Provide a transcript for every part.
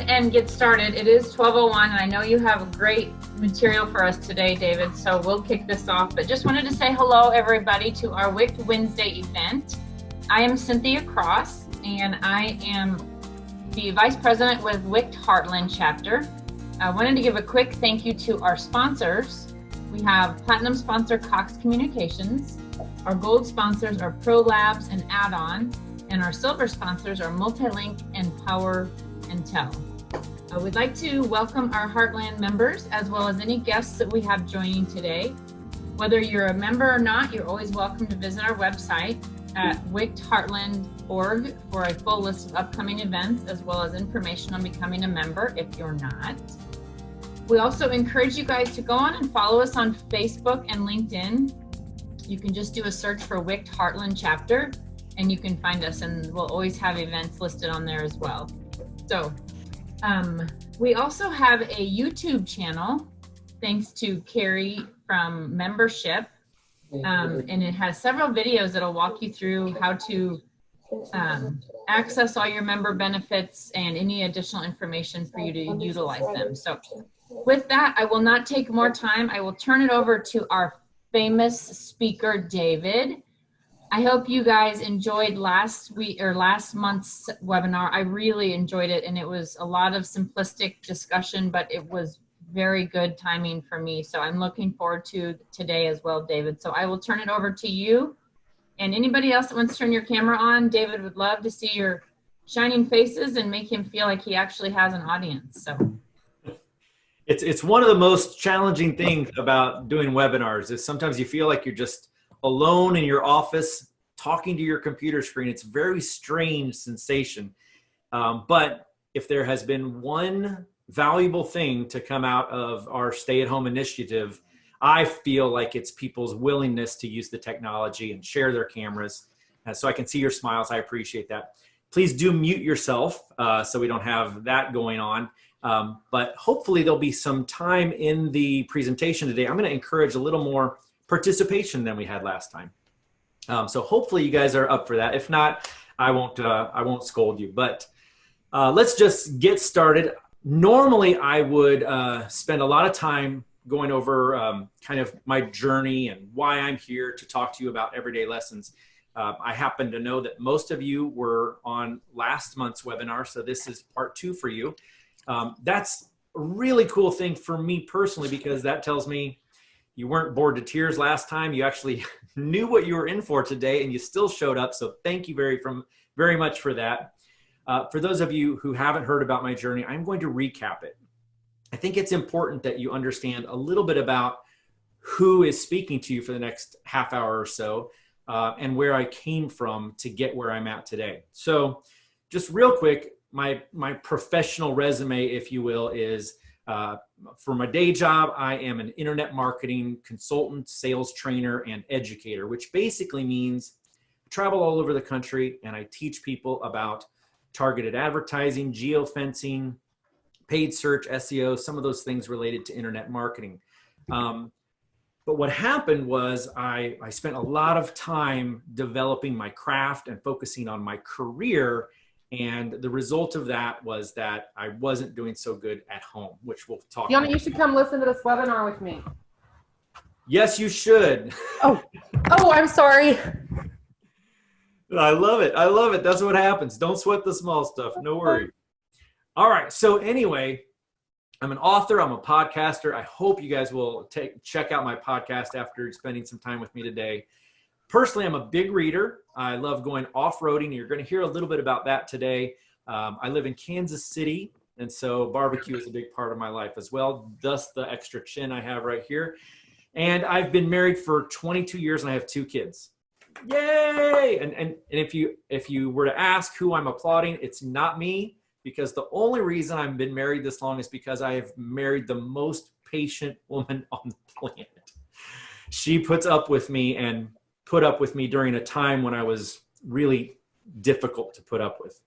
ahead and get started. It is 12:01, and I know you have great material for us today, David, so we'll kick this off. But just wanted to say hello, everybody, to our WIC Wednesday event. I am Cynthia Cross, and I am the Vice President with WIC Heartland Chapter. I wanted to give a quick thank you to our sponsors. We have Platinum sponsor Cox Communications. Our gold sponsors are Pro Labs and Add-On. And our silver sponsors are Multilink and Power and Tel. We'd like to welcome our Heartland members as well as any guests that we have joining today. Whether you're a member or not, you're always welcome to visit our website at wictheartland.org for a full list of upcoming events as well as information on becoming a member if you're not. We also encourage you guys to go on and follow us on Facebook and LinkedIn. You can just do a search for WIC Heartland Chapter, and you can find us, and we'll always have events listed on there as well. So we also have a YouTube channel, thanks to Carrie from Membership, and it has several videos that'll walk you through how to access all your member benefits and any additional information for you to utilize them. So with that, I will not take more time. I will turn it over to our famous speaker, David. I hope you guys enjoyed last month's webinar. I really enjoyed it, and it was a lot of simplistic discussion, but it was very good timing for me. So I'm looking forward to today as well, David. So I will turn it over to you. And anybody else that wants to turn your camera on, David would love to see your shining faces and make him feel like he actually has an audience. So it's one of the most challenging things about doing webinars is sometimes you feel like you're just alone in your office talking to your computer screen. It's a very strange sensation. But if there has been one valuable thing to come out of our stay-at-home initiative, I feel like it's people's willingness to use the technology and share their cameras. So I can see your smiles. I appreciate that. Please do mute yourself so we don't have that going on. But hopefully there'll be some time in the presentation today. I'm going to encourage a little more participation than we had last time. So hopefully you guys are up for that. If not, I won't scold you, but let's just get started. Normally I would spend a lot of time going over kind of my journey and why I'm here to talk to you about everyday lessons. I happen to know that most of you were on last month's webinar, so this is part 2 for you. That's a really cool thing for me personally, because that tells me you weren't bored to tears last time. You actually knew what you were in for today, and you still showed up. So thank you very much for that. For those of you who haven't heard about my journey, I'm going to recap it. I think it's important that you understand a little bit about who is speaking to you for the next half hour or so, and where I came from to get where I'm at today. So just real quick, my professional resume, if you will, is for my day job, I am an internet marketing consultant, sales trainer, and educator, which basically means I travel all over the country and I teach people about targeted advertising, geofencing, paid search, SEO, some of those things related to internet marketing. But what happened was I spent a lot of time developing my craft and focusing on my career. And the result of that was that I wasn't doing so good at home, which we'll talk about. You should come listen to this webinar with me. Yes, you should. Oh, I'm sorry. I love it. I love it. That's what happens. Don't sweat the small stuff. No worry. All right. So anyway, I'm an author. I'm a podcaster. I hope you guys will check out my podcast after spending some time with me today. Personally, I'm a big reader. I love going off-roading. You're going to hear a little bit about that today. I live in Kansas City, and so barbecue is a big part of my life as well, thus the extra chin I have right here. And I've been married for 22 years, and I have 2 kids. Yay! And if you were to ask who I'm applauding, it's not me, because the only reason I've been married this long is because I have married the most patient woman on the planet. She puts up with me and put up with me during a time when I was really difficult to put up with.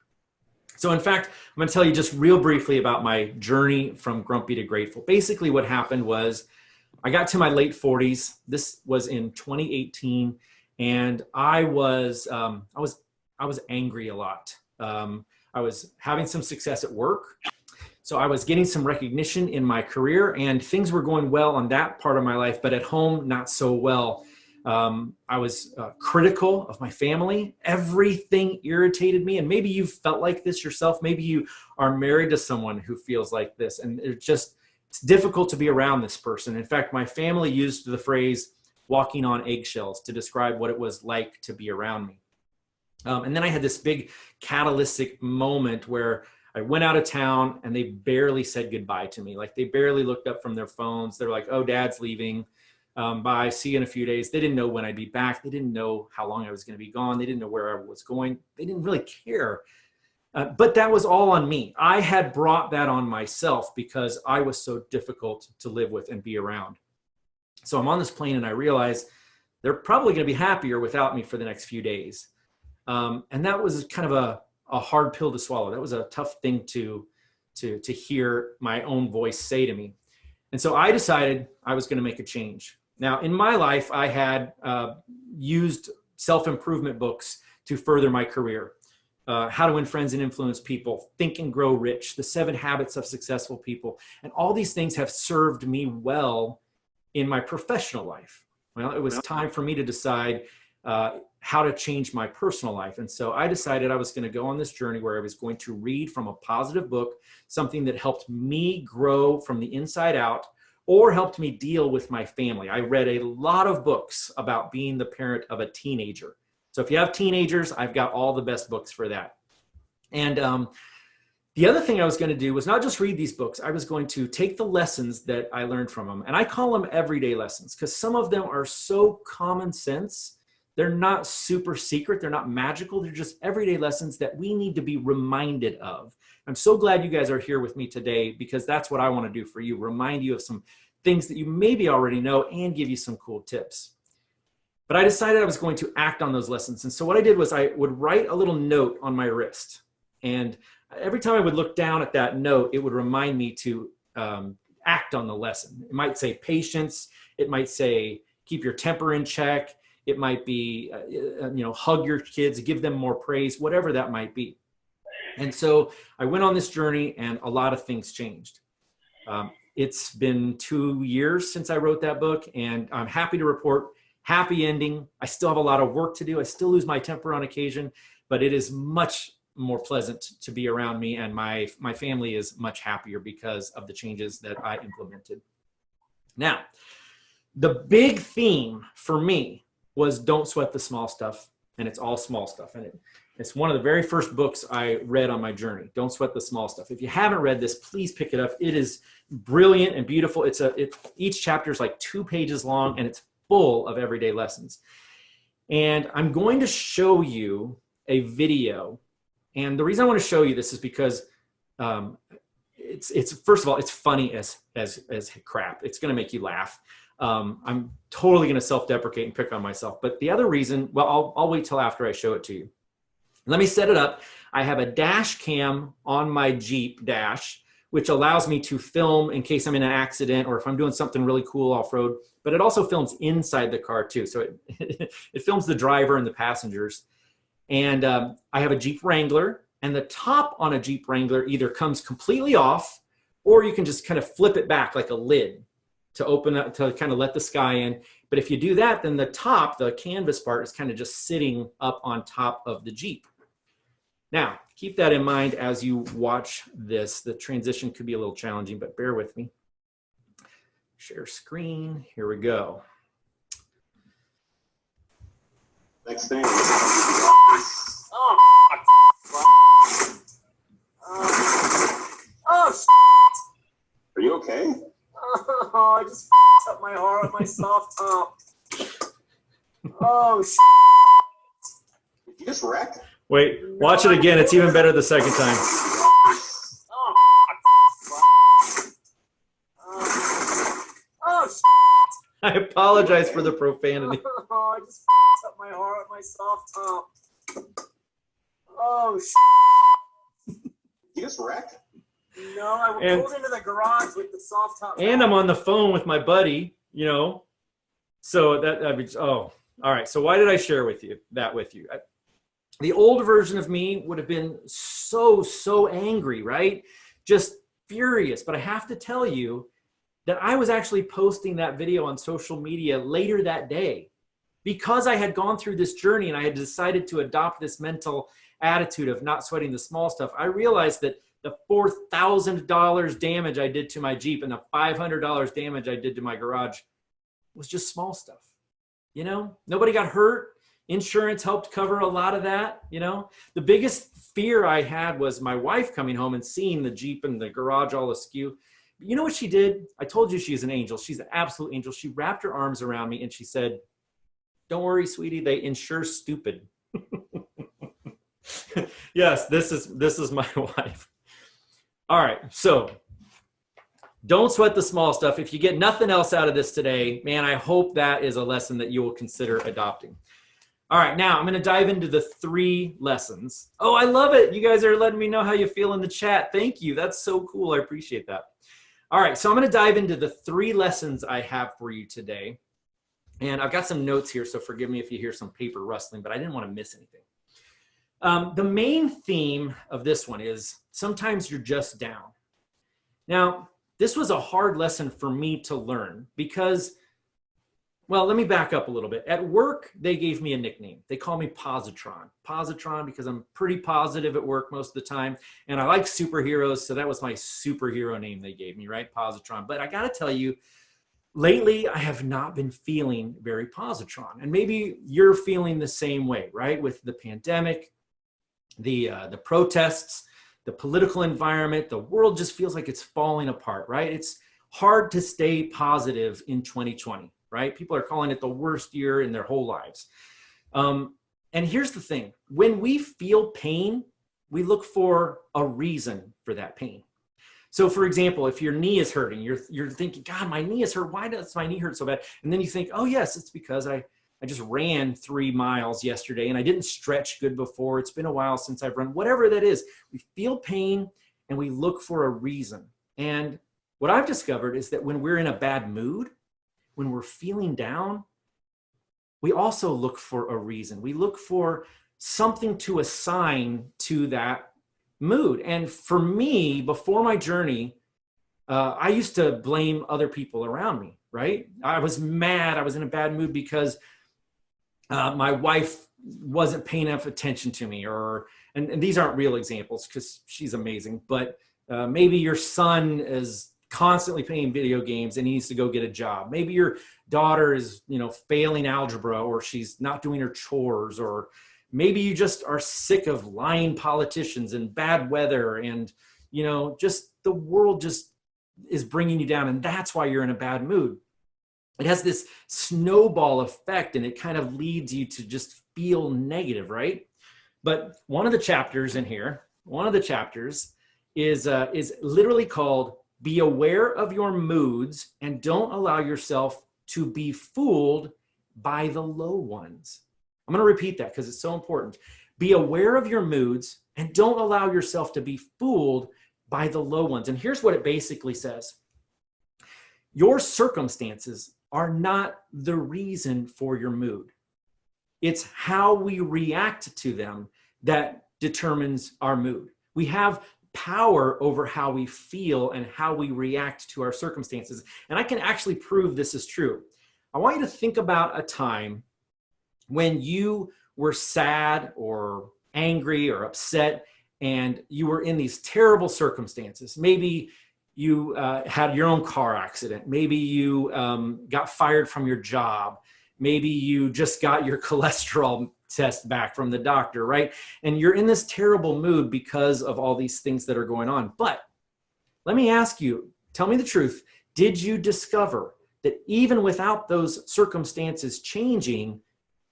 So in fact, I'm going to tell you just real briefly about my journey from grumpy to grateful. Basically what happened was I got to my late 40s. This was in 2018, and I was angry a lot. I was having some success at work, So I was getting some recognition in my career and things were going well on that part of my life, but at home, not so well. I was critical of my family. Everything irritated me. And maybe you've felt like this yourself. Maybe you are married to someone who feels like this. And it's difficult to be around this person. In fact, my family used the phrase walking on eggshells to describe what it was like to be around me. And then I had this big catalytic moment where I went out of town and they barely said goodbye to me. Like they barely looked up from their phones. They're like, oh, Dad's leaving. Bye, see you in a few days. They didn't know when I'd be back. They didn't know how long I was going to be gone. They didn't know where I was going. They didn't really care. But that was all on me. I had brought that on myself because I was so difficult to live with and be around. So I'm on this plane and I realize they're probably going to be happier without me for the next few days. And that was kind of a hard pill to swallow. That was a tough thing to hear my own voice say to me. And so I decided I was going to make a change. Now, in my life, I had used self-improvement books to further my career. How to Win Friends and Influence People, Think and Grow Rich, The 7 Habits of Successful People. And all these things have served me well in my professional life. Well, it was time for me to decide how to change my personal life. And so I decided I was going to go on this journey where I was going to read from a positive book, something that helped me grow from the inside out or helped me deal with my family. I read a lot of books about being the parent of a teenager. So if you have teenagers, I've got all the best books for that. And the other thing I was going to do was not just read these books. I was going to take the lessons that I learned from them. And I call them everyday lessons because some of them are so common sense. They're not super secret. They're not magical. They're just everyday lessons that we need to be reminded of. I'm so glad you guys are here with me today because that's what I want to do for you. Remind you of some things that you maybe already know and give you some cool tips. But I decided I was going to act on those lessons. And so what I did was I would write a little note on my wrist. And every time I would look down at that note, it would remind me to act on the lesson. It might say patience. It might say keep your temper in check. It might be, hug your kids, give them more praise, whatever that might be. And so I went on this journey and a lot of things changed. It's been 2 years since I wrote that book and I'm happy to report happy ending. I still have a lot of work to do. I still lose my temper on occasion, but it is much more pleasant to be around me and my family is much happier because of the changes that I implemented. Now, the big theme for me was don't sweat the small stuff, and it's all small stuff. And it's one of the very first books I read on my journey, Don't Sweat the Small Stuff. If you haven't read this, please pick it up. It is brilliant and beautiful. Each chapter is like 2 pages long, and it's full of everyday lessons. And I'm going to show you a video. And the reason I want to show you this is because it's first of all, it's funny as crap. It's going to make you laugh. I'm totally going to self-deprecate and pick on myself. But the other reason, well, I'll wait till after I show it to you. Let me set it up. I have a dash cam on my Jeep dash, which allows me to film in case I'm in an accident or if I'm doing something really cool off-road. But it also films inside the car too. So it films the driver and the passengers. And I have a Jeep Wrangler, and the top on a Jeep Wrangler either comes completely off or you can just kind of flip it back like a lid to open up, to kind of let the sky in. But if you do that, then the top, the canvas part, is kind of just sitting up on top of the Jeep. Now, keep that in mind as you watch this. The transition could be a little challenging, but bear with me. Share screen. Here we go. Next thing. Are you okay? Oh, I just up my heart with my soft top. Oh, Did you just wreck? Wait, watch it again. It's even better the second time. I apologize for the profanity. Oh, I just up my heart with my soft top. Oh, Did you just wreck? No, I pulled into the garage with the soft top. And I'm on the phone with my buddy, you know. So all right. So why did I share that with you? The old version of me would have been so angry, right? Just furious. But I have to tell you that I was actually posting that video on social media later that day because I had gone through this journey and I had decided to adopt this mental attitude of not sweating the small stuff. I realized that the $4,000 damage I did to my Jeep and the $500 damage I did to my garage was just small stuff. You know, nobody got hurt. Insurance helped cover a lot of that. You know, the biggest fear I had was my wife coming home and seeing the Jeep and the garage all askew. You know what she did? I told you she's an angel. She's an absolute angel. She wrapped her arms around me and she said, "Don't worry, sweetie, they insure stupid." Yes, this is my wife. All right, so don't sweat the small stuff. If you get nothing else out of this today, man, I hope that is a lesson that you will consider adopting. All right, now I'm going to dive into the 3 lessons. Oh, I love it. You guys are letting me know how you feel in the chat. Thank you. That's so cool. I appreciate that. All right, so I'm going to dive into the 3 lessons I have for you today. And I've got some notes here, so forgive me if you hear some paper rustling, but I didn't want to miss anything. The main theme of this one is sometimes you're just down. Now, this was a hard lesson for me to learn because, well, let me back up a little bit. At work, they gave me a nickname. They call me Positron. Positron because I'm pretty positive at work most of the time. And I like superheroes, so that was my superhero name they gave me, right? Positron. But I got to tell you, lately, I have not been feeling very positron. And maybe you're feeling the same way, right? With the pandemic, the protests, the political environment, the world just feels like it's falling apart, right? It's hard to stay positive in 2020, right? People are calling it the worst year in their whole lives. And here's the thing. When we feel pain, we look for a reason for that pain. So for example, if your knee is hurting, you're thinking, God, my knee is hurt. Why does my knee hurt so bad? And then you think, oh yes, it's because I just ran 3 miles yesterday and I didn't stretch good before. It's been a while since I've run, whatever that is. We feel pain and we look for a reason. And what I've discovered is that when we're in a bad mood, when we're feeling down, we also look for a reason. We look for something to assign to that mood. And for me, before my journey, I used to blame other people around me, right? I was mad. I was in a bad mood because my wife wasn't paying enough attention to me, and these aren't real examples because she's amazing, but maybe your son is constantly playing video games and he needs to go get a job. Maybe your daughter is, failing algebra, or she's not doing her chores, or maybe you just are sick of lying politicians and bad weather and, just the world just is bringing you down, and that's why you're in a bad mood. It has this snowball effect and it kind of leads you to just feel negative, right? But one of the chapters in here, is literally called "Be aware of your moods and don't allow yourself to be fooled by the low ones." I'm going to repeat that because it's so important. Be aware of your moods and don't allow yourself to be fooled by the low ones. And here's what it basically says. Your circumstances are not the reason for your mood. It's how we react to them that determines our mood. We have power over how we feel and how we react to our circumstances. And I can actually prove this is true. I want you to think about a time when you were sad or angry or upset and you were in these terrible circumstances. Maybe you had your own car accident. Maybe you got fired from your job. Maybe you just got your cholesterol test back from the doctor, right? And you're in this terrible mood because of all these things that are going on. But let me ask you, tell me the truth. Did you discover that even without those circumstances changing,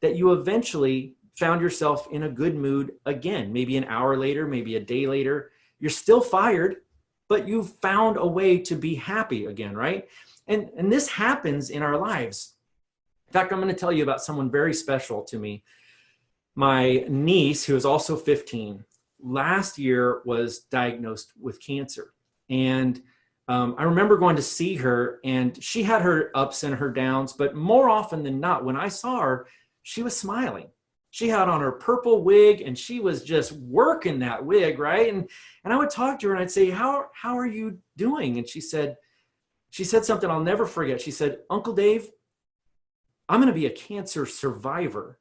that you eventually found yourself in a good mood again? Maybe an hour later, maybe a day later, you're still fired, but you've found a way to be happy again, right? And this happens in our lives. In fact, I'm going to tell you about someone very special to me. My niece, who is also 15, last year was diagnosed with cancer. And I remember going to see her, and she had her ups and her downs, but more often than not, when I saw her, she was smiling. She had on her purple wig and she was just working that wig, right? And I would talk to her and I'd say, how are you doing? And she said something I'll never forget. She said, Uncle Dave, I'm going to be a cancer survivor.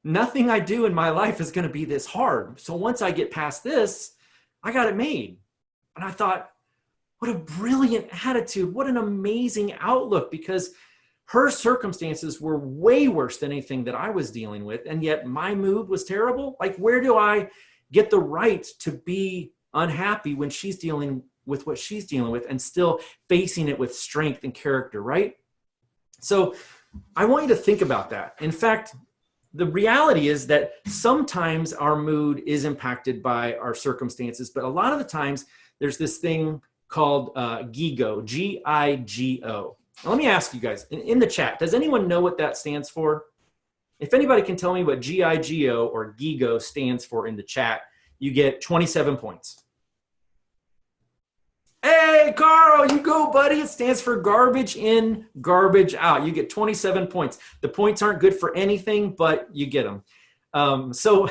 Nothing I do in my life is going to be this hard. So once I get past this, I got it made. And I thought, what a brilliant attitude. What an amazing outlook, because her circumstances were way worse than anything that I was dealing with. And yet my mood was terrible. Like, where do I get the right to be unhappy when she's dealing with what she's dealing with and still facing it with strength and character, right? So I want you to think about that. In fact, the reality is that sometimes our mood is impacted by our circumstances, but a lot of the times there's this thing called GIGO, G-I-G-O. Now, let me ask you guys, in the chat, does anyone know what that stands for? If anybody can tell me what G-I-G-O or GIGO stands for in the chat, you get 27 points. Hey, Carl, you go, buddy. It stands for garbage in, garbage out. You get 27 points. The points aren't good for anything, but you get them. So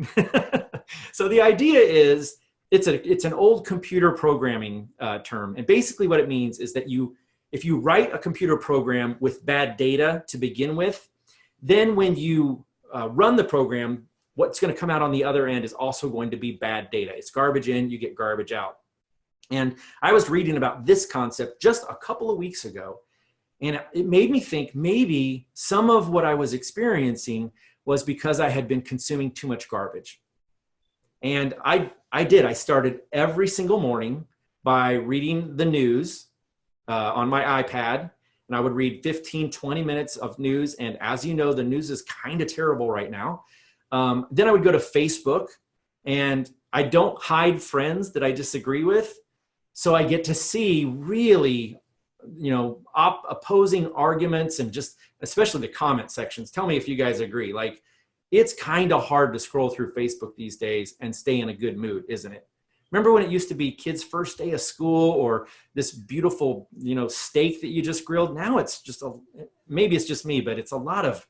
the idea is, it's an old computer programming term. And basically what it means is that if you write a computer program with bad data to begin with, then when you run the program, what's going to come out on the other end is also going to be bad data. It's garbage in, you get garbage out. And I was reading about this concept just a couple of weeks ago, and it made me think maybe some of what I was experiencing was because I had been consuming too much garbage. And I did. I started every single morning by reading the news on my iPad, and I would read 15, 20 minutes of news. And as you know, the news is kind of terrible right now. Then I would go to Facebook, and I don't hide friends that I disagree with. So I get to see really, opposing arguments, and just especially the comment sections. Tell me if you guys agree. Like, it's kind of hard to scroll through Facebook these days and stay in a good mood, isn't it? Remember when it used to be kids' first day of school, or this beautiful, steak that you just grilled? Now it's just maybe it's just me, but it's a lot of,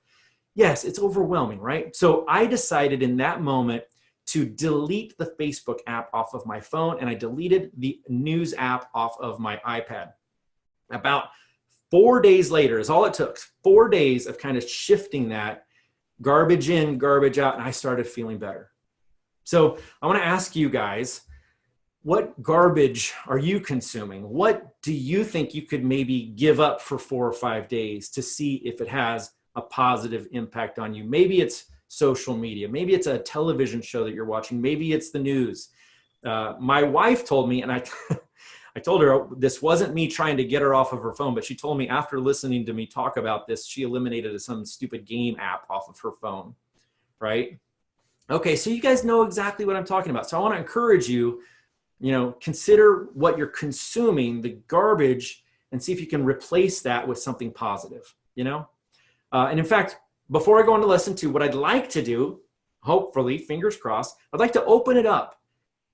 yes, it's overwhelming, right? So I decided in that moment to delete the Facebook app off of my phone, and I deleted the news app off of my iPad. About 4 days later is all it took. 4 days of kind of shifting that garbage in, garbage out, and I started feeling better. So I want to ask you guys, what garbage are you consuming? What do you think you could maybe give up for 4 or 5 days to see if it has a positive impact on you? Maybe it's social media. Maybe it's a television show that you're watching. Maybe it's the news. My wife told me, and I told her this wasn't me trying to get her off of her phone, but she told me after listening to me talk about this, she eliminated some stupid game app off of her phone, right? Okay, so you guys know exactly what I'm talking about. So I want to encourage you, consider what you're consuming, the garbage, and see if you can replace that with something positive, And in fact, before I go on to lesson 2, what I'd like to do, hopefully, fingers crossed, I'd like to open it up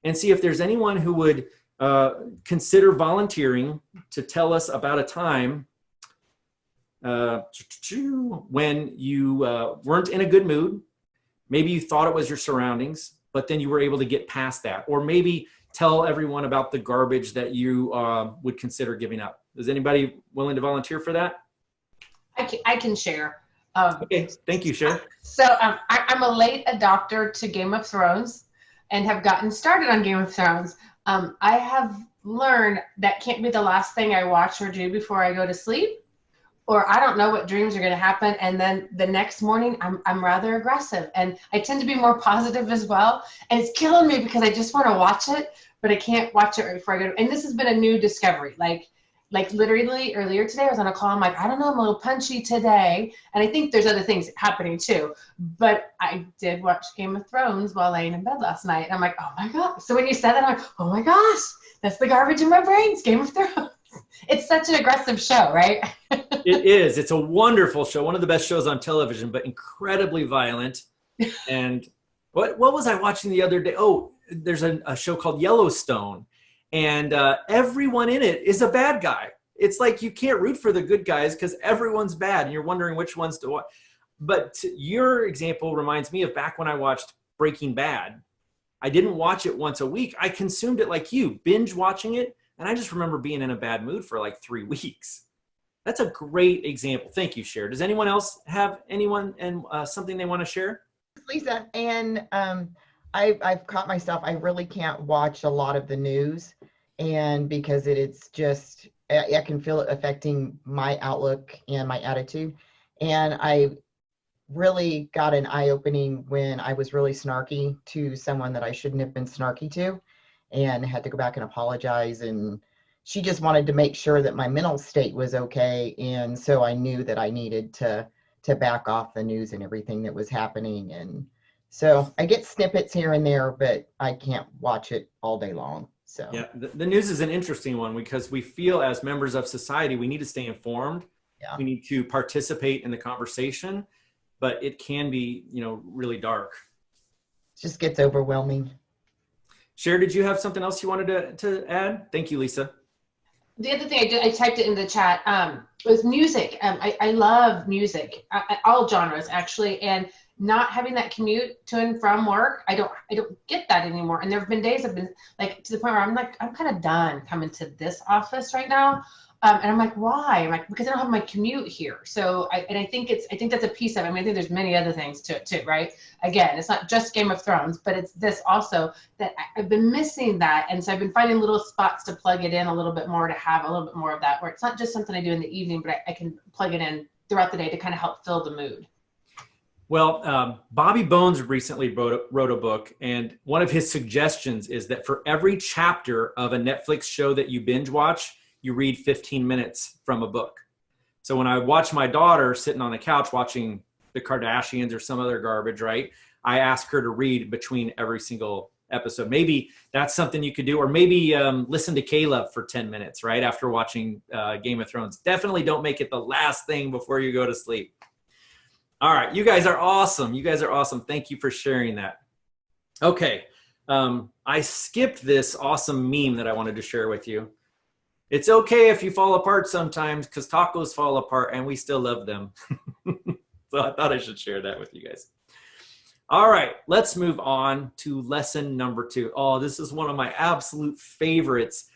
and see if there's anyone who would consider volunteering to tell us about a time when you weren't in a good mood. Maybe you thought it was your surroundings, but then you were able to get past that. Or maybe tell everyone about the garbage that you would consider giving up. Is anybody willing to volunteer for that? I can share. Okay, thank you, Cher. So I'm a late adopter to Game of Thrones and have gotten started on Game of Thrones. I have learned that can't be the last thing I watch or do before I go to sleep, or I don't know what dreams are going to happen. And then the next morning I'm rather aggressive, and I tend to be more positive as well. And it's killing me because I just want to watch it, but I can't watch it right before I go to, and this has been a new discovery. Like literally earlier today, I was on a call. I'm like, I don't know, I'm a little punchy today. And I think there's other things happening too. But I did watch Game of Thrones while laying in bed last night. And I'm like, oh my God. So when you said that, I'm like, oh my gosh, that's the garbage in my brain. It's Game of Thrones. It's such an aggressive show, right? It is. It's a wonderful show. One of the best shows on television, but incredibly violent. And what was I watching the other day? Oh, there's a show called Yellowstone. And everyone in it is a bad guy. It's like you can't root for the good guys because everyone's bad, and you're wondering which ones to watch. But your example reminds me of back when I watched Breaking Bad. I didn't watch it once a week. I consumed it like you, binge watching it. And I just remember being in a bad mood for like 3 weeks. That's a great example. Thank you, Cher. Does anyone else have something they want to share? Lisa, and I've caught myself, I really can't watch a lot of the news, and because it's just, I can feel it affecting my outlook and my attitude. And I really got an eye-opening when I was really snarky to someone that I shouldn't have been snarky to, and had to go back and apologize. And she just wanted to make sure that my mental state was okay. And so I knew that I needed to back off the news and everything that was happening. And so I get snippets here and there, but I can't watch it all day long. So yeah, the news is an interesting one because we feel as members of society, we need to stay informed. Yeah. We need to participate in the conversation, but it can be, really dark. It just gets overwhelming. Cher, did you have something else you wanted to add? Thank you, Lisa. The other thing I typed it in the chat, was music. I love music, all genres actually, and not having that commute to and from work, I don't get that anymore. And there have been days I've been like to the point where I'm kind of done coming to this office right now. And I'm like, why? I'm like, because I don't have my commute here. So I think that's a piece of it. I mean, I think there's many other things to it too, right? Again, it's not just Game of Thrones, but it's this also that I've been missing that. And so I've been finding little spots to plug it in a little bit more, to have a little bit more of that, where it's not just something I do in the evening, but I can plug it in throughout the day to kind of help fill the mood. Well, Bobby Bones recently wrote a book, and one of his suggestions is that for every chapter of a Netflix show that you binge watch, you read 15 minutes from a book. So when I watch my daughter sitting on the couch watching the Kardashians or some other garbage, right, I ask her to read between every single episode. Maybe that's something you could do, or maybe listen to Caleb for 10 minutes, right, after watching Game of Thrones. Definitely don't make it the last thing before you go to sleep. All right, you guys are awesome. You guys are awesome. Thank you for sharing that. Okay, I skipped this awesome meme that I wanted to share with you. It's okay if you fall apart sometimes, because tacos fall apart and we still love them. So I thought I should share that with you guys. All right, let's move on to lesson number 2. Oh, this is one of my absolute favorites.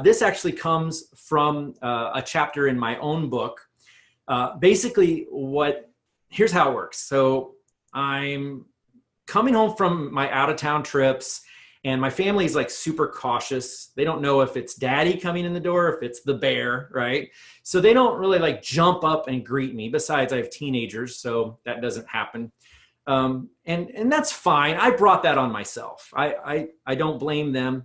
This actually comes from a chapter in my own book. Basically, here's how it works. So I'm coming home from my out-of-town trips, and my family is like super cautious. They don't know if it's daddy coming in the door, if it's the bear, right? So they don't really like jump up and greet me. Besides, I have teenagers, so that doesn't happen. And that's fine. I brought that on myself. I don't blame them.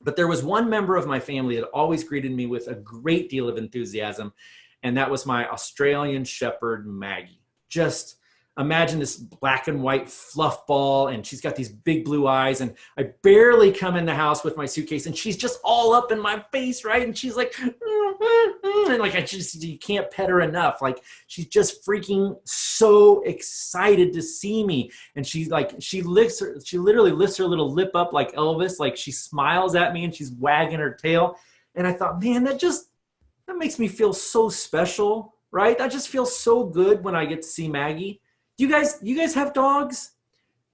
But there was one member of my family that always greeted me with a great deal of enthusiasm, and that was my Australian Shepherd, Maggie. Just imagine this black and white fluff ball, and she's got these big blue eyes, and I barely come in the house with my suitcase, and she's just all up in my face, right? And she's like, and like, you can't pet her enough. Like, she's just freaking so excited to see me. And she's like, she literally lifts her little lip up like Elvis, like she smiles at me and she's wagging her tail. And I thought, man, that makes me feel so special, right? That just feels so good when I get to see Maggie. You guys have dogs?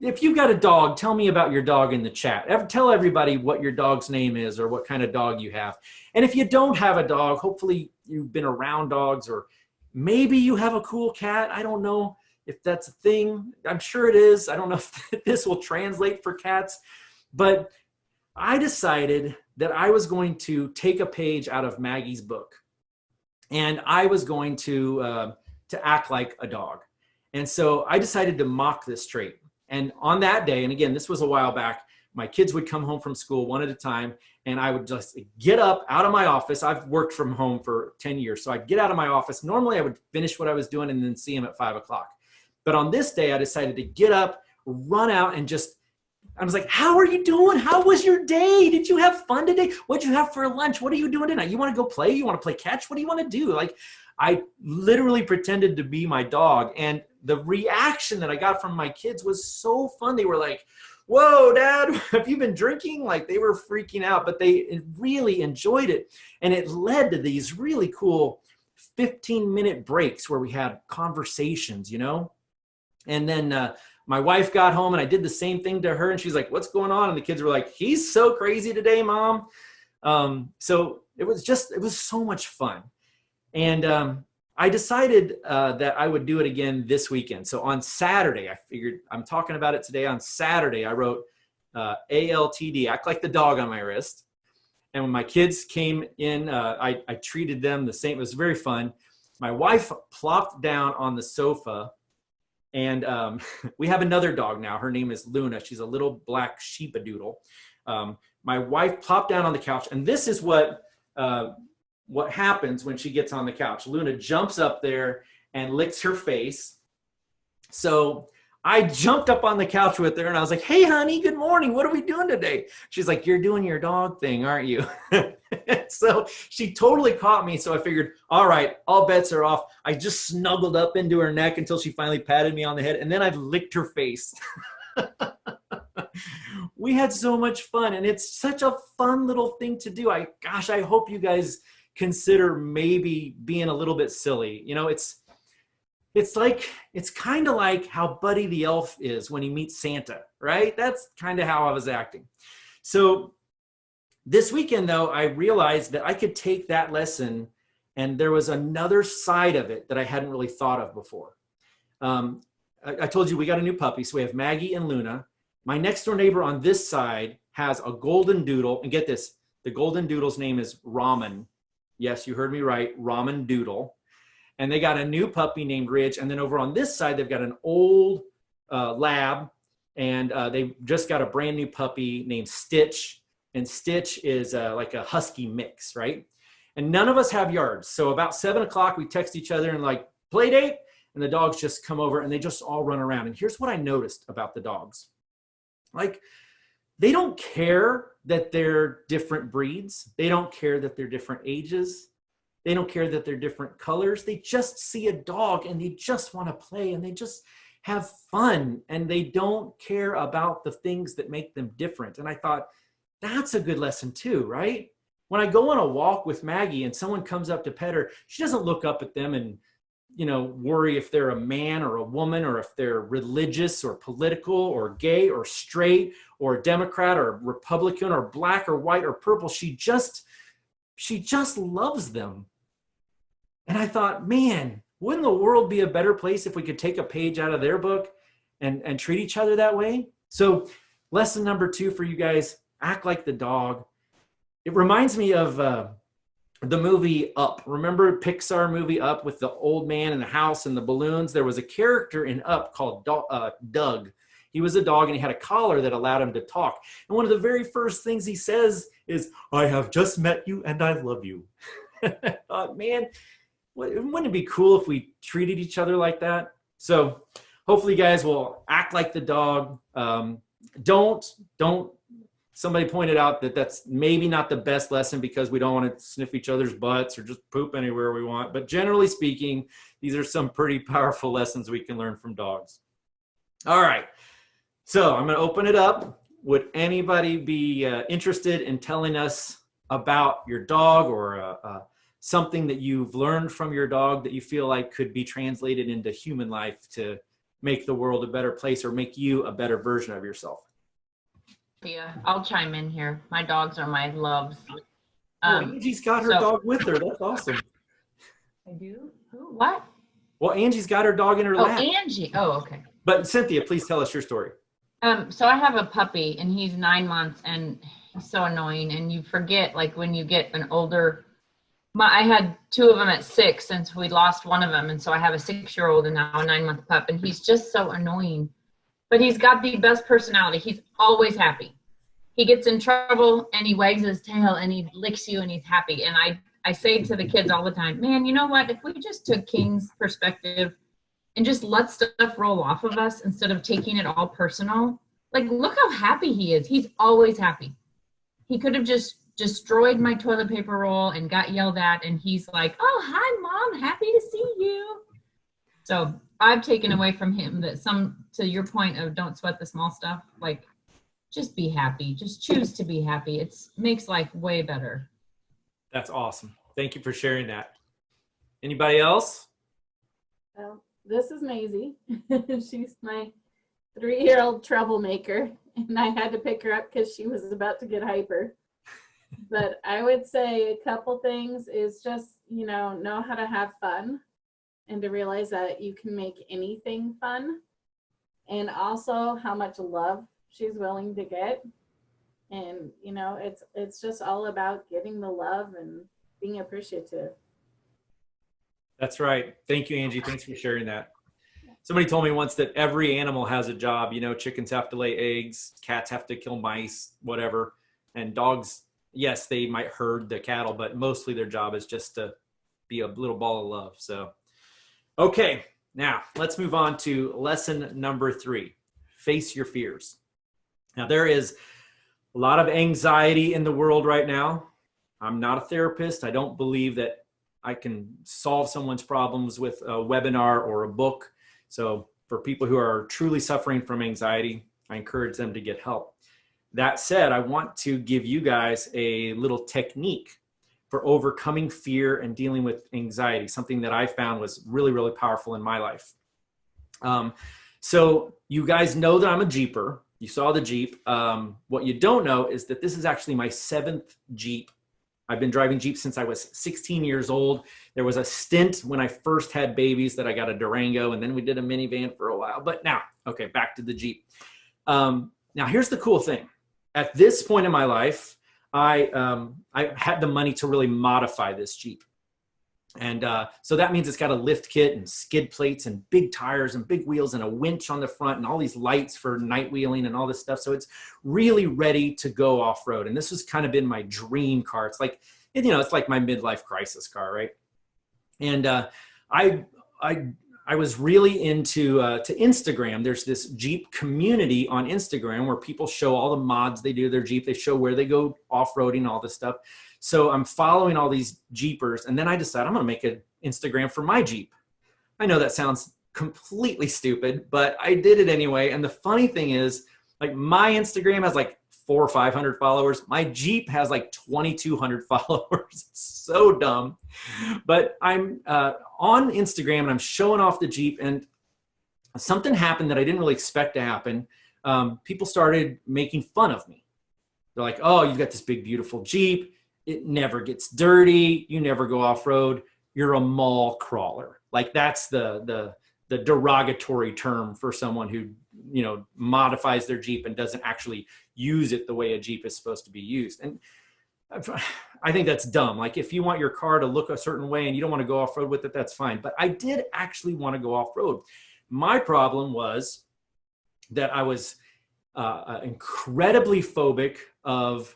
If you've got a dog, tell me about your dog in the chat. Tell everybody what your dog's name is or what kind of dog you have. And if you don't have a dog, hopefully you've been around dogs, or maybe you have a cool cat. I don't know if that's a thing. I'm sure it is. I don't know if this will translate for cats. But I decided that I was going to take a page out of Maggie's book, and I was going to act like a dog. And so I decided to mock this trait. And on that day, and again, this was a while back, my kids would come home from school one at a time, and I would just get up out of my office. I've worked from home for 10 years. So I'd get out of my office. Normally I would finish what I was doing and then see them at 5 o'clock. But on this day, I decided to get up, run out, and I was like, how are you doing? How was your day? Did you have fun today? What'd you have for lunch? What are you doing tonight? You want to go play? You want to play catch? What do you want to do? Like, I literally pretended to be my dog. And the reaction that I got from my kids was so fun. They were like, whoa, Dad, have you been drinking? Like, they were freaking out, but they really enjoyed it. And it led to these really cool 15-minute breaks where we had conversations, And then my wife got home and I did the same thing to her. And she's like, what's going on? And the kids were like, he's so crazy today, Mom. So it was so much fun. And I decided that I would do it again this weekend. So on Saturday, I figured I'm talking about it today. On Saturday, I wrote ALTD, act like the dog on my wrist. And when my kids came in, I treated them the same. It was very fun. My wife plopped down on the sofa, and we have another dog now. Her name is Luna. She's a little black sheepadoodle. My wife plopped down on the couch, and this is what happens when she gets on the couch. Luna jumps up there and licks her face. So I jumped up on the couch with her and I was like, hey, honey, good morning. What are we doing today? She's like, you're doing your dog thing, aren't you? So she totally caught me. So I figured, all right, all bets are off. I just snuggled up into her neck until she finally patted me on the head. And then I licked her face. We had so much fun. And it's such a fun little thing to do. I hope you guys consider maybe being a little bit silly. It's kind of like how Buddy the Elf is when he meets Santa, right? That's kind of how I was acting. So this weekend, though, I realized that I could take that lesson, and there was another side of it that I hadn't really thought of before. I told you we got a new puppy, so we have Maggie and Luna. My next door neighbor on this side has a golden doodle, and get this, the golden doodle's name is Ramen. Yes, you heard me right, Ramen Doodle. And they got a new puppy named Ridge. And then over on this side, they've got an old lab, and they just got a brand new puppy named Stitch. And Stitch is like a husky mix, right? And none of us have yards. So about 7 o'clock, we text each other and like, play date. And the dogs just come over and they just all run around. And here's what I noticed about the dogs. Like, they don't care that they're different breeds. They don't care that they're different ages. They don't care that they're different colors. They just see a dog and they just want to play and they just have fun, and they don't care about the things that make them different. And I thought, that's a good lesson too, right? When I go on a walk with Maggie and someone comes up to pet her, she doesn't look up at them and, worry if they're a man or a woman, or if they're religious or political or gay or straight or Democrat or Republican or black or white or purple. She just loves them. And I thought, man, wouldn't the world be a better place if we could take a page out of their book and treat each other that way? So lesson number 2 for you guys, act like the dog. It reminds me of the movie Up. Remember Pixar movie Up with the old man in the house and the balloons? There was a character in Up called Doug. He was a dog and he had a collar that allowed him to talk. And one of the very first things he says is, I have just met you and I love you. Man, wouldn't it be cool if we treated each other like that? So hopefully you guys will act like the dog. Don't, somebody pointed out that that's maybe not the best lesson because we don't want to sniff each other's butts or just poop anywhere we want. But generally speaking, these are some pretty powerful lessons we can learn from dogs. All right. So I'm going to open it up. Would anybody be interested in telling us about your dog, or something that you've learned from your dog that you feel like could be translated into human life to make the world a better place or make you a better version of yourself? Yeah, I'll chime in here. My dogs are my loves. Angie's got her dog with her. That's awesome. I do? Who? What? Well, Angie's got her dog in her lap. Angie. Oh, okay. But Cynthia, please tell us your story. So I have a puppy and he's 9 months and he's so annoying, and you forget, like, when you get an older, I had 2 of them at 6 since we lost one of them. And so I have a 6-year-old and now a 9-month pup, and he's just so annoying, but he's got the best personality. He's always happy. He gets in trouble and he wags his tail and he licks you and he's happy. And I say to the kids all the time, man, you know what? If we just took King's perspective and just let stuff roll off of us instead of taking it all personal, like, look how happy he is. He's always happy. He could have just destroyed my toilet paper roll and got yelled at, and he's like, oh, hi, Mom, happy to see you. So I've taken away from him that to your point of don't sweat the small stuff, like, just be happy. Just choose to be happy. It makes life way better. That's awesome. Thank you for sharing that. Anybody else? Well, this is Maisie. She's my 3-year-old troublemaker, and I had to pick her up because she was about to get hyper. But I would say a couple things is just, know how to have fun and to realize that you can make anything fun, and also how much love she's willing to get. And, it's just all about getting the love and being appreciative. That's right. Thank you, Angie. Thanks for sharing that. Somebody told me once that every animal has a job. Chickens have to lay eggs, cats have to kill mice, whatever. And dogs, yes, they might herd the cattle, but mostly their job is just to be a little ball of love. So, okay, now let's move on to lesson number 3, face your fears. Now, there is a lot of anxiety in the world right now. I'm not a therapist. I don't believe that I can solve someone's problems with a webinar or a book. So for people who are truly suffering from anxiety, I encourage them to get help. That said, I want to give you guys a little technique for overcoming fear and dealing with anxiety, something that I found was really, really powerful in my life. So you guys know that I'm a Jeeper. You saw the Jeep. What you don't know is that this is actually my 7th Jeep. I've been driving Jeep since I was 16 years old. There was a stint when I first had babies that I got a Durango, and then we did a minivan for a while. But now, okay, back to the Jeep. Now, here's the cool thing. At this point in my life, I had the money to really modify this Jeep. And so that means it's got a lift kit and skid plates and big tires and big wheels and a winch on the front and all these lights for night wheeling and all this stuff. So it's really ready to go off-road. And this has kind of been my dream car. It's like, it's like my midlife crisis car, right? And I was really into to Instagram. There's this Jeep community on Instagram where people show all the mods they do to their Jeep. They show where they go off-roading, all this stuff. So I'm following all these Jeepers, and then I decide I'm going to make an Instagram for my Jeep. I know that sounds completely stupid, but I did it anyway. And the funny thing is, like, my Instagram has like 400 or 500 followers. My Jeep has like 2,200 followers. It's so dumb. But I'm on Instagram and I'm showing off the Jeep, and something happened that I didn't really expect to happen. People started making fun of me. They're like, "Oh, you've got this big, beautiful Jeep. It never gets dirty. You never go off-road. You're a mall crawler." Like, that's the derogatory term for someone who, modifies their Jeep and doesn't actually use it the way a Jeep is supposed to be used. And I think that's dumb. Like, if you want your car to look a certain way and you don't want to go off-road with it, that's fine. But I did actually want to go off-road. My problem was that I was incredibly phobic of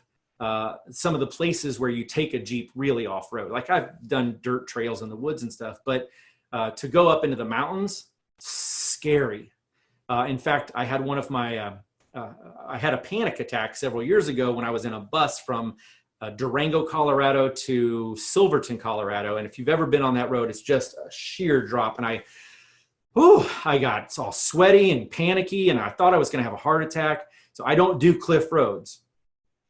some of the places where you take a Jeep really off-road. Like, I've done dirt trails in the woods and stuff, but to go up into the mountains, scary. In fact, I had one of my, I had a panic attack several years ago when I was in a bus from Durango, Colorado to Silverton, Colorado. And if you've ever been on that road, it's just a sheer drop. And I got all sweaty and panicky, and I thought I was going to have a heart attack. So I don't do cliff roads.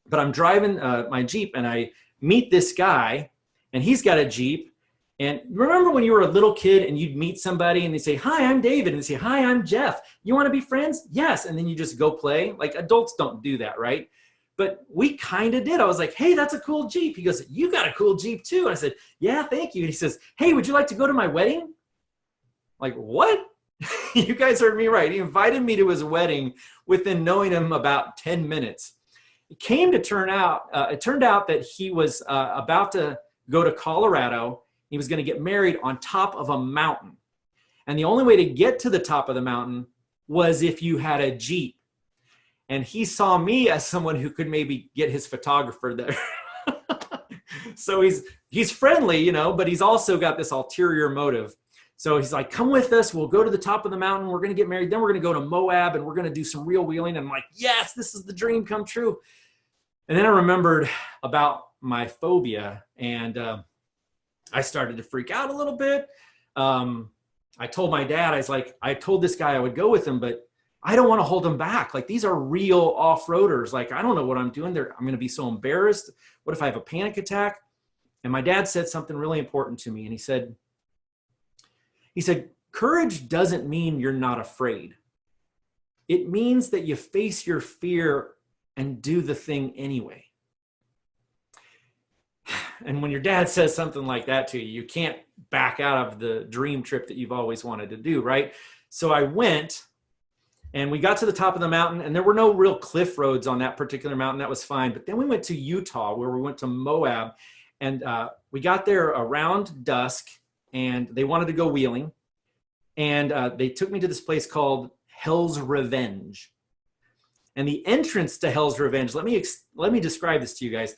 But I'm driving my Jeep, and I meet this guy, and he's got a Jeep. And remember when you were a little kid and you'd meet somebody and they say, "Hi, I'm David." And they say, "Hi, I'm Jeff. You want to be friends?" "Yes." And then you just go play. Like, adults don't do that, right? But we kind of did. I was like, "Hey, that's a cool Jeep." He goes, "You got a cool Jeep too." And I said, "Yeah, thank you." And he says, "Hey, would you like to go to my wedding?" Like, what? You guys heard me right. He invited me to his wedding within knowing him about 10 minutes. It turned out that he was about to go to Colorado. He was going to get married on top of a mountain. And the only way to get to the top of the mountain was if you had a Jeep. And he saw me as someone who could maybe get his photographer there. So he's friendly, but he's also got this ulterior motive. So he's like, "Come with us. We'll go to the top of the mountain. We're going to get married. Then we're going to go to Moab, and we're going to do some real wheeling." And I'm like, yes, this is the dream come true. And then I remembered about my phobia, and I started to freak out a little bit. I told my dad, I told this guy I would go with him, but I don't want to hold him back. Like, these are real off-roaders. Like, I don't know what I'm doing there. I'm going to be so embarrassed. What if I have a panic attack? And my dad said something really important to me. And he said, He said, courage doesn't mean you're not afraid. It means that you face your fear and do the thing anyway. And when your dad says something like that to you, you can't back out of the dream trip that you've always wanted to do, right? So I went, and we got to the top of the mountain, and there were no real cliff roads on that particular mountain. That was fine. But then we went to Utah, where we went to Moab, and we got there around dusk, and they wanted to go wheeling. And they took me to this place called Hell's Revenge. And the entrance to Hell's Revenge, let me describe this to you guys.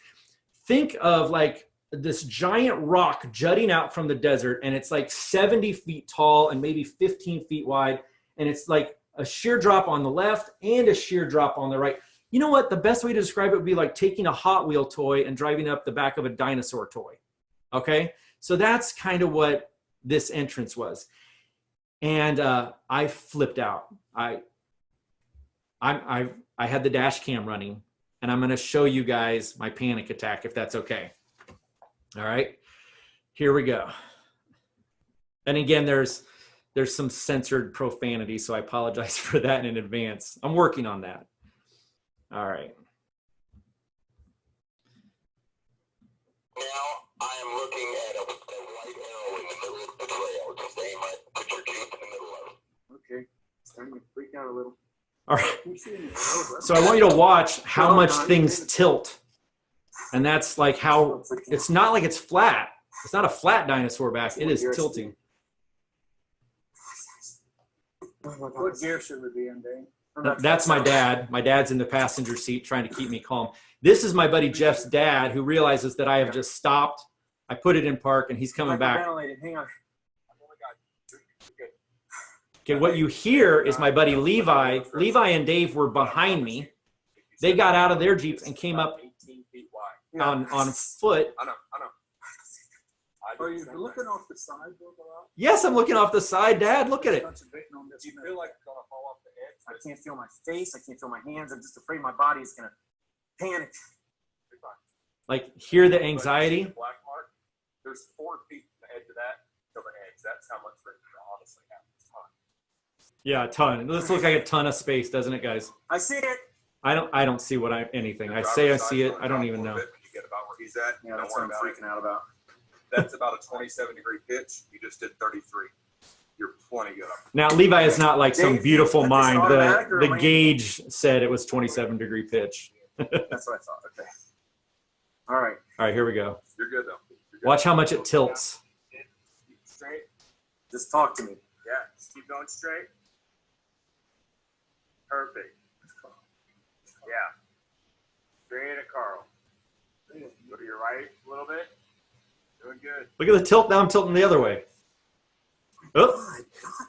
Think of like this giant rock jutting out from the desert, and it's like 70 feet tall and maybe 15 feet wide. And it's like a sheer drop on the left and a sheer drop on the right. You know what? The best way to describe it would be like taking a Hot Wheel toy and driving up the back of a dinosaur toy. Okay? So that's kind of what this entrance was. And I flipped out. I had the dash cam running, and I'm going to show you guys my panic attack, if that's okay. All right, here we go. And again, there's some censored profanity, so I apologize for that in advance. I'm working on that. All right. Now I am looking at a white arrow in the middle of the trail. Just aim it, put your Jeep in the middle of it. Okay, starting to freak out a little. All right. So I want you to watch how much things tilt. And that's like how, it's not like it's flat. It's not a flat dinosaur back. It is tilting. What gear should we be in, Dave? That's my dad. My dad's in the passenger seat trying to keep me calm. This is my buddy Jeff's dad, who realizes that I have just stopped. I put it in park, and he's coming back. Hang on. Okay, what you hear is my buddy Levi. Levi and Dave were behind me. They got out of their Jeeps and came up 18 feet wide. on foot. I know. Are you looking off the side, Bill? Yes, I'm looking off the side, Dad. Look at it. Do you feel like it's going to fall off the edge? I can't feel my face. I can't feel my hands. I'm just afraid my body is going to panic. Like, hear the anxiety. Black mark. There's 4 feet from the edge of that to the edge. That's how much room you honestly have. It's fine. Yeah, a ton. This looks like a ton of space, doesn't it, guys? I see it. I don't see anything. I say I see it. I don't even know. When you get about where he's at, Yeah, don't that's what worry I'm about it. freaking out about. That's about a 27-degree pitch. You just did 33. You're plenty good. Now, Levi is not like some Dave, beautiful is this mind. automatic or The am I- gauge said it was 27-degree pitch. That's what I thought. Okay. All right. All right, here we go. You're good, though. You're good. Watch how much it tilts. Keep straight. Just talk to me. Yeah, just keep going straight. Perfect. Yeah. Straight at Carl. Go to your right a little bit. Doing good. Look at the tilt. Now I'm tilting the other way. Oh, My God.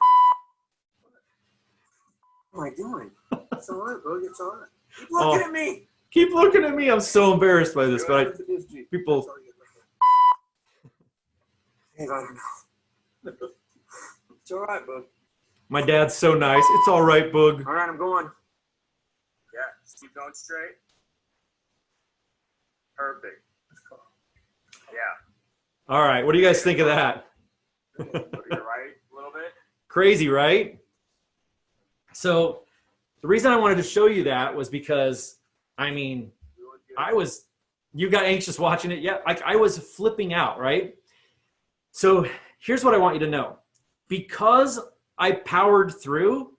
What am I doing? It's all right, bro. It's all right. Keep looking at me. keep looking at me. I'm so embarrassed by this, but people. Hey, I don't know. It's all right, bud. My dad's so nice. It's all right, Boog. All right, I'm going. Yeah, just keep going straight. Perfect. Yeah. All right, what do you guys think of that? Go to your right a little bit. Crazy, right? So the reason I wanted to show you that was because, I mean, you got anxious watching it. Yeah, like I was flipping out, right? So here's what I want you to know. Because I powered through,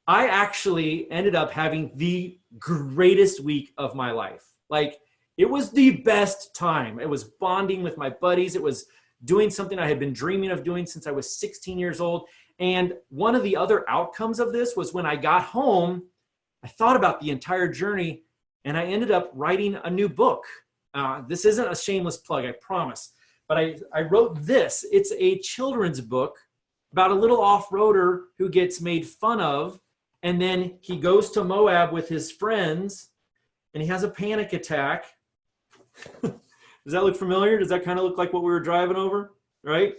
I actually ended up having the greatest week of my life. Like, it was the best time. It was bonding with my buddies. It was doing something I had been dreaming of doing since I was 16 years old. And one of the other outcomes of this was when I got home, I thought about the entire journey, and I ended up writing a new book. This isn't a shameless plug, I promise. But I wrote this. It's a children's book about a little off-roader who gets made fun of, and then he goes to Moab with his friends, and he has a panic attack. Does that look familiar? Does that kind of look like what we were driving over, right?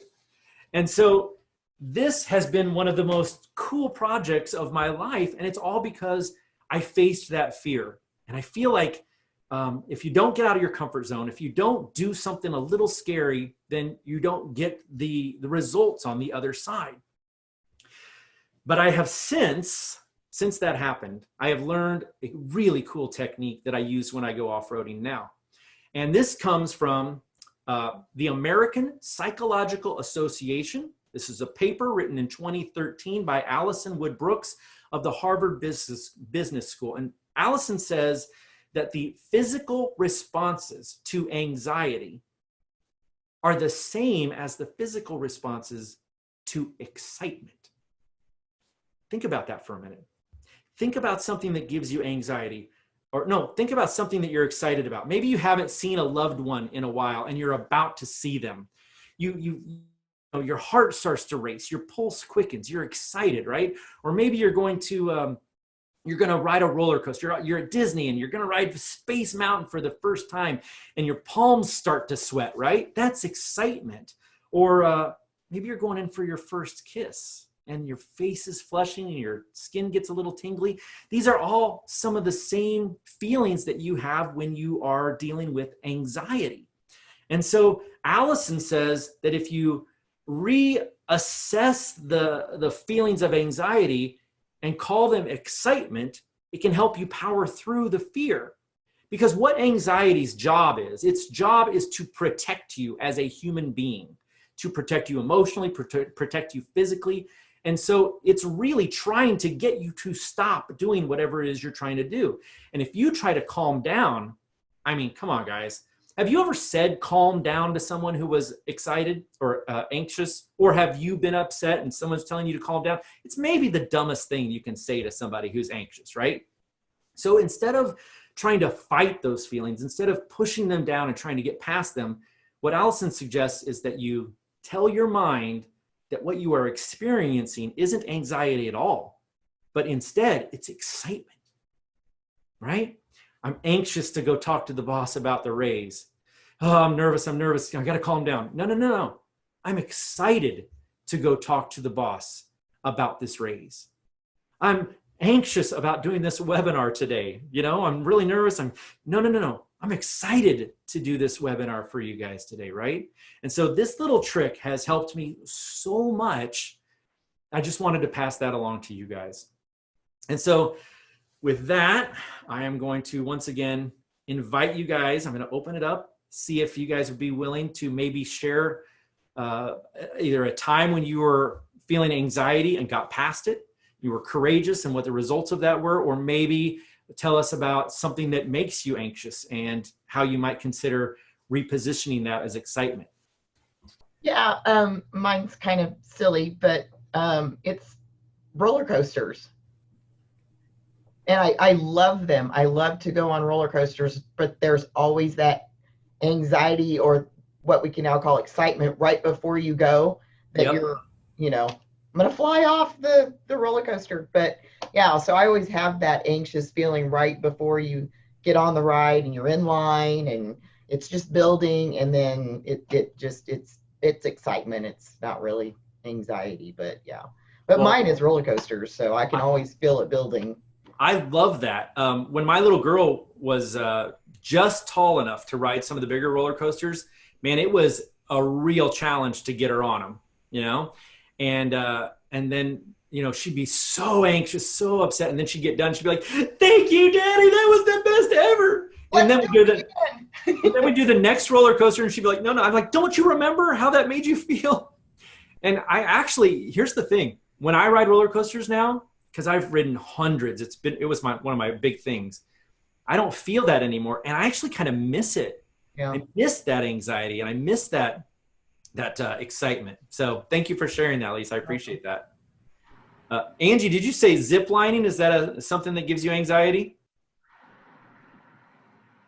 And so this has been one of the most cool projects of my life, and it's all because I faced that fear. And I feel like if you don't get out of your comfort zone, if you don't do something a little scary, then you don't get the results on the other side. But I have since that happened, I have learned a really cool technique that I use when I go off-roading now. And this comes from the American Psychological Association. This is a paper written in 2013 by Allison Wood Brooks of the Harvard Business School. And Allison says that the physical responses to anxiety are the same as the physical responses to excitement. Think about that for a minute. Think about something that gives you anxiety. Or no, think about something that you're excited about. Maybe you haven't seen a loved one in a while and you're about to see them. Your heart starts to race, your pulse quickens, you're excited, right? Or maybe you're going to ride a roller coaster. You're at Disney and you're going to ride Space Mountain for the first time and your palms start to sweat, right? That's excitement. Or maybe you're going in for your first kiss and your face is flushing and your skin gets a little tingly. These are all some of the same feelings that you have when you are dealing with anxiety. And so Allison says that if you reassess the feelings of anxiety and call them excitement, it can help you power through the fear. Because what anxiety's job is, its job is to protect you as a human being, to protect you emotionally, protect you physically. And so it's really trying to get you to stop doing whatever it is you're trying to do. And if you try to calm down, I mean, come on, guys. Have you ever said calm down to someone who was excited or anxious? Or have you been upset and someone's telling you to calm down? It's maybe the dumbest thing you can say to somebody who's anxious, right? So instead of trying to fight those feelings, instead of pushing them down and trying to get past them, what Allison suggests is that you tell your mind that what you are experiencing isn't anxiety at all, but instead it's excitement, right? I'm anxious to go talk to the boss about the raise. Oh, I'm nervous. I got to calm down. No. I'm excited to go talk to the boss about this raise. I'm anxious about doing this webinar today. I'm really nervous. No. I'm excited to do this webinar for you guys today, right? And so this little trick has helped me so much. I just wanted to pass that along to you guys. And so with that, I am going to once again invite you guys. I'm going to open it up, see if you guys would be willing to maybe share either a time when you were feeling anxiety and got past it, you were courageous and what the results of that were, or maybe tell us about something that makes you anxious and how you might consider repositioning that as excitement. Yeah, mine's kind of silly, but it's roller coasters. And I love them. I love to go on roller coasters, but there's always that anxiety or what we can now call excitement right before you go that Yep. you're, I'm going to fly off the roller coaster. But yeah, so I always have that anxious feeling right before you get on the ride and you're in line and it's just building. And then it's excitement. It's not really anxiety, but yeah. But Well, mine is roller coasters. So I can always feel it building. I love that. When my little girl was just tall enough to ride some of the bigger roller coasters, man, it was a real challenge to get her on them, and then, she'd be so anxious, so upset. And then she'd get done. She'd be like, "Thank you, Daddy. That was the best ever." And then we do the next roller coaster and she'd be like, "No." I'm like, "Don't you remember how that made you feel?" And here's the thing. When I ride roller coasters now, because I've ridden hundreds, it was one of my big things. I don't feel that anymore. And I actually kind of miss it. Yeah. I miss that anxiety and I miss that excitement. So thank you for sharing that, Lisa. I appreciate that. Angie, did you say zip lining? Is that something that gives you anxiety?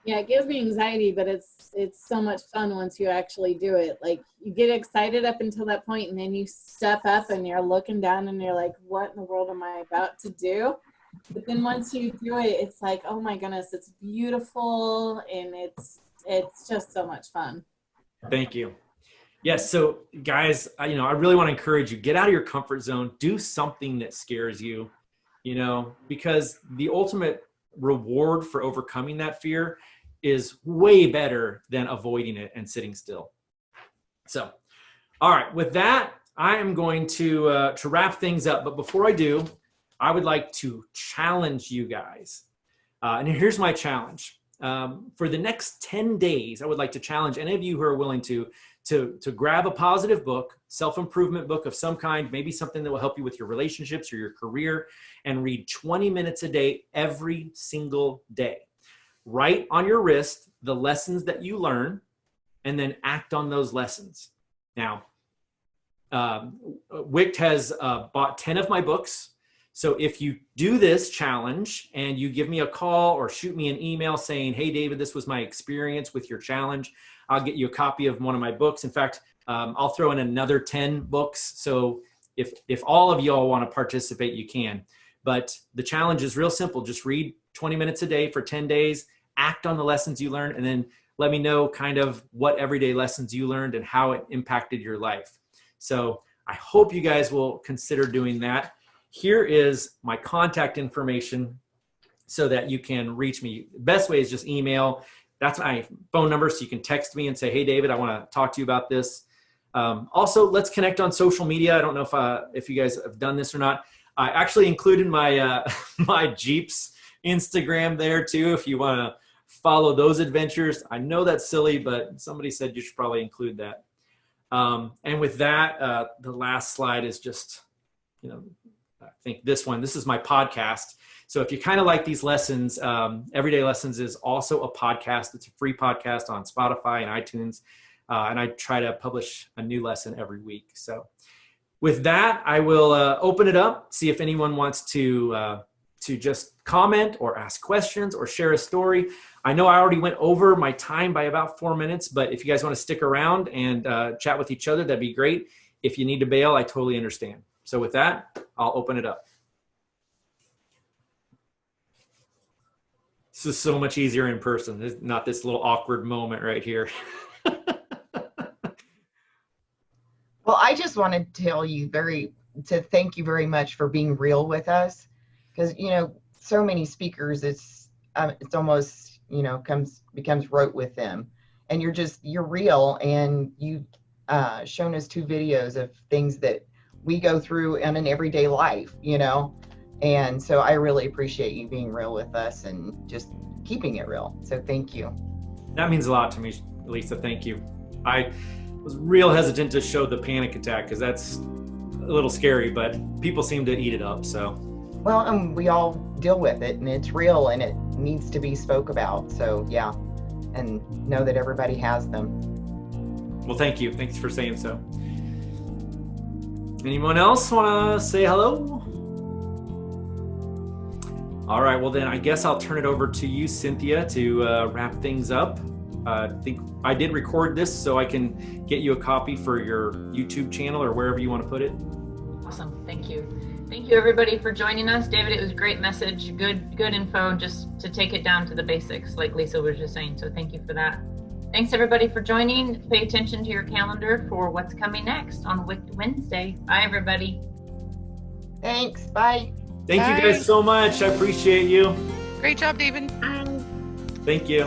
Yeah, it gives me anxiety, but it's so much fun once you actually do it. Like, you get excited up until that point, and then you step up and you're looking down and you're like, what in the world am I about to do? But then once you do it, it's like, oh my goodness, it's beautiful, and it's just so much fun. Thank you. Yes. So guys, I really want to encourage you, get out of your comfort zone, do something that scares you, because the ultimate reward for overcoming that fear is way better than avoiding it and sitting still. So, all right, with that, I am going to wrap things up. But before I do, I would like to challenge you guys. And here's my challenge. For the next 10 days, I would like to challenge any of you who are willing to grab a positive book, self-improvement book of some kind, maybe something that will help you with your relationships or your career, and read 20 minutes a day every single day. Write on your wrist the lessons that you learn, and then act on those lessons. Now, Wicht has bought 10 of my books. So if you do this challenge and you give me a call or shoot me an email saying, hey, David, this was my experience with your challenge, I'll get you a copy of one of my books. In fact, I'll throw in another 10 books. So if all of y'all want to participate, you can. But the challenge is real simple. Just read 20 minutes a day for 10 days, act on the lessons you learned, and then let me know kind of what everyday lessons you learned and how it impacted your life. So I hope you guys will consider doing that. Here is my contact information so that you can reach me. The best way is just email. That's my phone number, so you can text me and say, hey, David, I want to talk to you about this. Also, let's connect on social media. I don't know if you guys have done this or not. I actually included my my Jeeps Instagram there too, if you want to follow those adventures. I know that's silly, but somebody said you should probably include that. And with that, the last slide is just, I think this is my podcast. So if you kind of like these lessons, Everyday Lessons is also a podcast. It's a free podcast on Spotify and iTunes. And I try to publish a new lesson every week. So with that, I will open it up, see if anyone wants to just comment or ask questions or share a story. I know I already went over my time by about 4 minutes, but if you guys want to stick around and chat with each other, that'd be great. If you need to bail, I totally understand. So with that, I'll open it up. This is so much easier in person. There's not this little awkward moment right here. Well, I just want to tell you to thank you very much for being real with us, because so many speakers, it's almost becomes rote with them, and you're real, and you've shown us 2 videos of things that we go through in an everyday life, and so I really appreciate you being real with us and just keeping it real. So thank you. That means a lot to me, Lisa. Thank you. I was real hesitant to show the panic attack because that's a little scary, but people seem to eat it up. So, well, and we all deal with it, and it's real, and it needs to be spoke about. So yeah, and know that everybody has them. Well, thank you. Thanks for saying so. Anyone else want to say hello? All right, well then I guess I'll turn it over to you, Cynthia, to wrap things up. I think I did record this so I can get you a copy for your YouTube channel or wherever you want to put it. Awesome, thank you. Thank you everybody for joining us. David, it was a great message, good info, just to take it down to the basics like Lisa was just saying, so thank you for that. Thanks everybody for joining. Pay attention to your calendar for what's coming next on Wicht Wednesday. Bye everybody. Thanks, bye. Thank you guys so much. I appreciate you. Great job, David. Thank you.